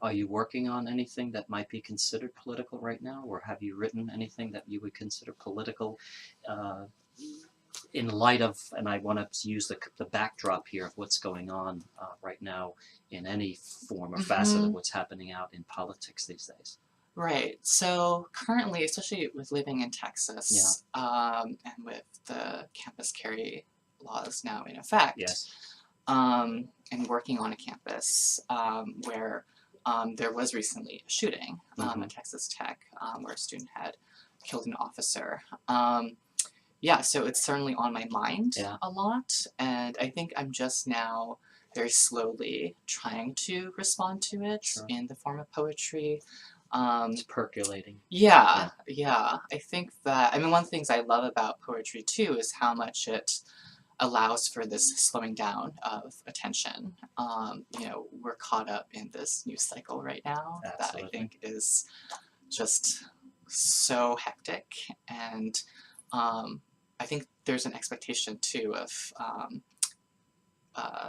Are you working on anything that might be considered political right now, or have you written anything that you would consider political uh, in light of, and I want to use the backdrop here of what's going on right now in any form or facet of what's happening out in politics these days? Right. So currently, especially with living in Texas, and with the campus carry laws now in effect, Yes. and working on a campus where there was recently a shooting at Texas Tech where a student had killed an officer. Yeah, so it's certainly on my mind a lot, and I think I'm just now very slowly trying to respond to it in the form of poetry. It's percolating. Yeah. I think that, I mean, one of the things I love about poetry too is how much it allows for this slowing down of attention. You know, we're caught up in this news cycle right now that I think is just so hectic, and I think there's an expectation too of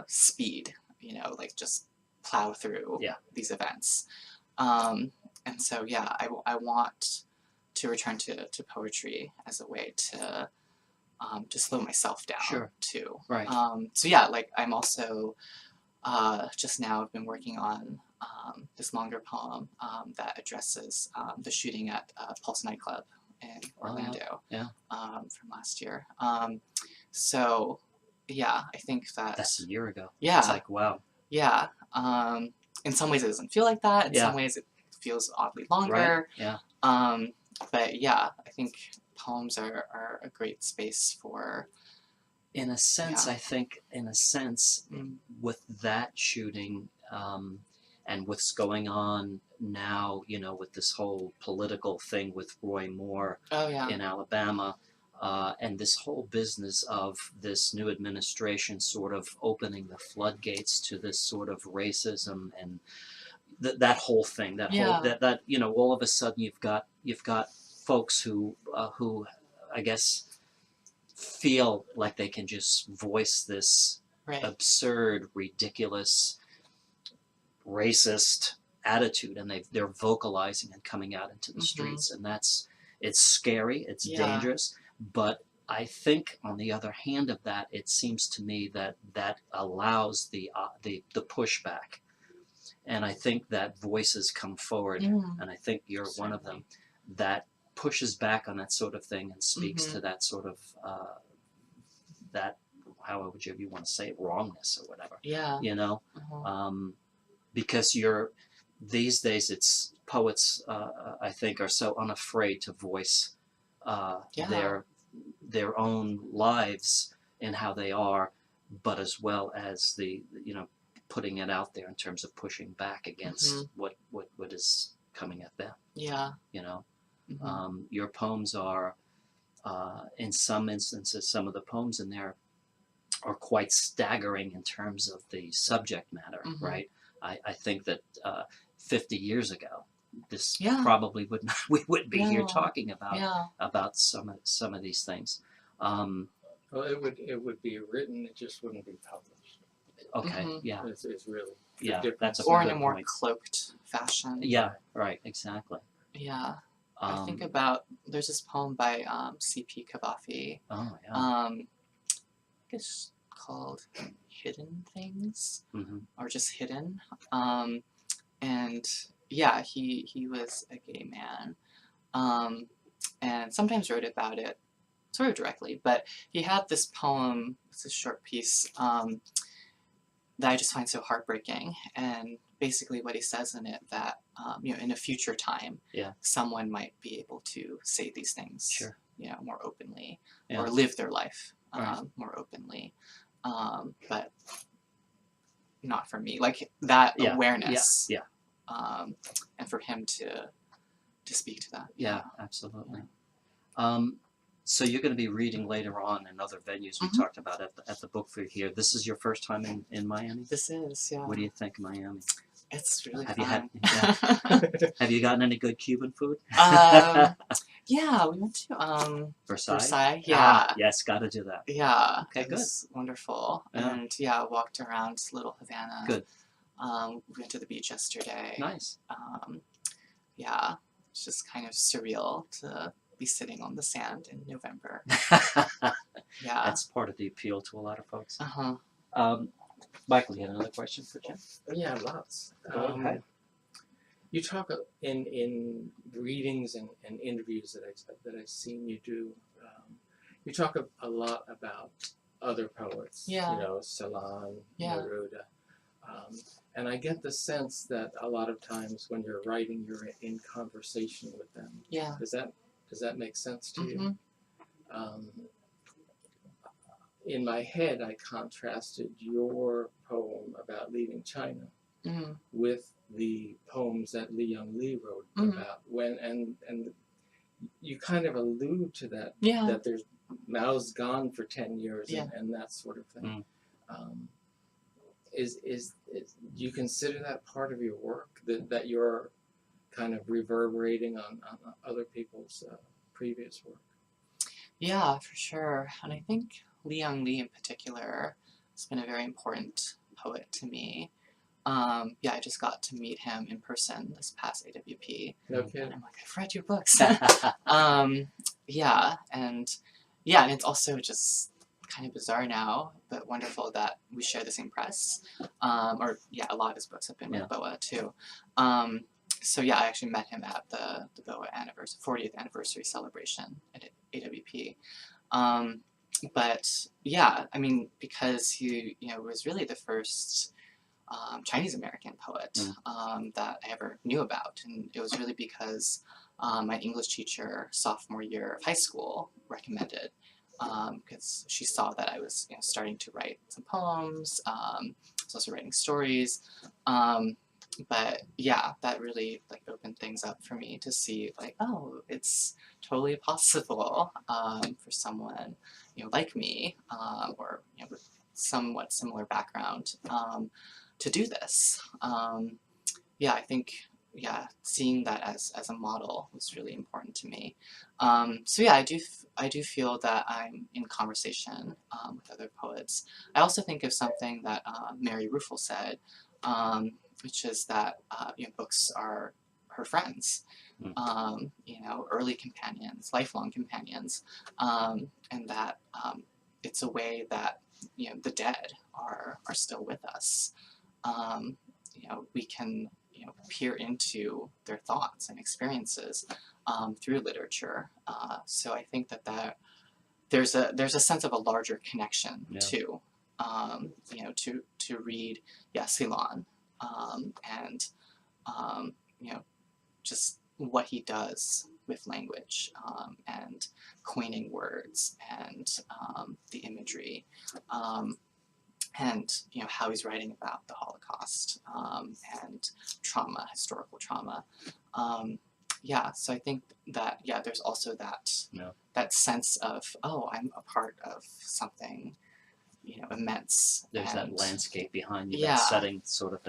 speed, you know, like just plow through these events. And so, yeah, I want to return to poetry as a way to slow myself down too. Right. So yeah, like I'm also just now I've been working on this longer poem that addresses the shooting at Pulse nightclub in Orlando from last year. So yeah, I think that's a year ago. Yeah. It's like, wow. Yeah. In some ways it doesn't feel like that. In some ways it feels oddly longer. Right. But yeah, I think poems are a great space for... In a sense, I think, with that shooting and what's going on now, you know, with this whole political thing with Roy Moore in Alabama, and this whole business of this new administration sort of opening the floodgates to this sort of racism and that whole thing, that you know, all of a sudden you've got folks who I guess feel like they can just voice this absurd, ridiculous, racist attitude, and they're vocalizing and coming out into the streets, and it's scary, it's dangerous, but I think on the other hand of that, it seems to me that allows the pushback, and I think that voices come forward, and I think you're one of them that pushes back on that sort of thing and speaks to that sort of that, how would you want to say it, wrongness or whatever. You know, because these days it's poets. I think are so unafraid to voice their own lives and how they are, but as well as putting it out there in terms of pushing back against what is coming at them. You know. Your poems are, in some instances, some of the poems in there are quite staggering in terms of the subject matter, right? I think that 50 years ago, this probably would not, we wouldn't be here talking about some of these things. Well, it would be written, it just wouldn't be published. Okay, It's really that's or in a good more point. cloaked fashion. Right, exactly. I think about, there's this poem by C.P. Cavafy. I guess called Hidden Things, or just Hidden. And yeah, he was a gay man, and sometimes wrote about it sort of directly, but he had this poem, it's a short piece, that I just find so heartbreaking, and basically what he says in it, that you know, in a future time, someone might be able to say these things, you know, more openly, or live their life more openly, but not for me. Like that awareness, and for him to speak to that. Absolutely. So you're going to be reading later on in other venues we talked about at the book fair here. This is your first time in Miami? This is, What do you think of Miami? It's really fun. Have you gotten any good Cuban food? Yeah, we went to Versailles. Yes, got to do that. Yeah. Okay, it was wonderful. And walked around Little Havana. Good. We went to the beach yesterday. Nice. Yeah, it's just kind of surreal to be sitting on the sand in November. Yeah. That's part of the appeal to a lot of folks. Uh-huh. Michael, you had another question for Jen? Yeah, lots. Go ahead. You talk in readings and interviews that I've seen you do. You talk a lot about other poets. Yeah. You know, Celan, Yeah. Neruda. And I get the sense that a lot of times when you're writing, you're in conversation with them. Yeah. Does that make sense to Mm-hmm. you? In my head, I contrasted your poem about leaving China with the poems that Li Young-Li wrote about when and you kind of allude to that that there's Mao's gone for 10 years and that sort of thing. Is do you consider that part of your work that you're kind of reverberating on other people's previous work? Yeah, for sure. And I think Li Young-Li in particular has been a very important poet to me. Yeah, I just got to meet him in person this past AWP. No kidding. And I'm like, I've read your books. Yeah, and it's also just kind of bizarre now, but wonderful that we share the same press. A lot of his books have been with BOA too. So yeah, I actually met him at the BOA 40th anniversary celebration at AWP. But yeah, I mean, because he was really the first Chinese American poet that I ever knew about, and it was really because my English teacher sophomore year of high school recommended, because she saw that I was starting to write some poems. I was also writing stories. But yeah, that really opened things up for me to see oh, it's totally possible for someone like me or with somewhat similar background to do this. Yeah, I think seeing that as a model was really important to me. So yeah, I do feel that I'm in conversation with other poets. I also think of something that Mary Ruefle said, which is that books are her friends, early companions, lifelong companions, and that it's a way that the dead are still with us. We can peer into their thoughts and experiences through literature. So I think that there's a sense of a larger connection too. To read Celan. And just what he does with language and coining words and the imagery, and how he's writing about the Holocaust and trauma, historical trauma. So I think that there's also that sense of, oh, I'm a part of something immense. There's that landscape behind you, that setting sort of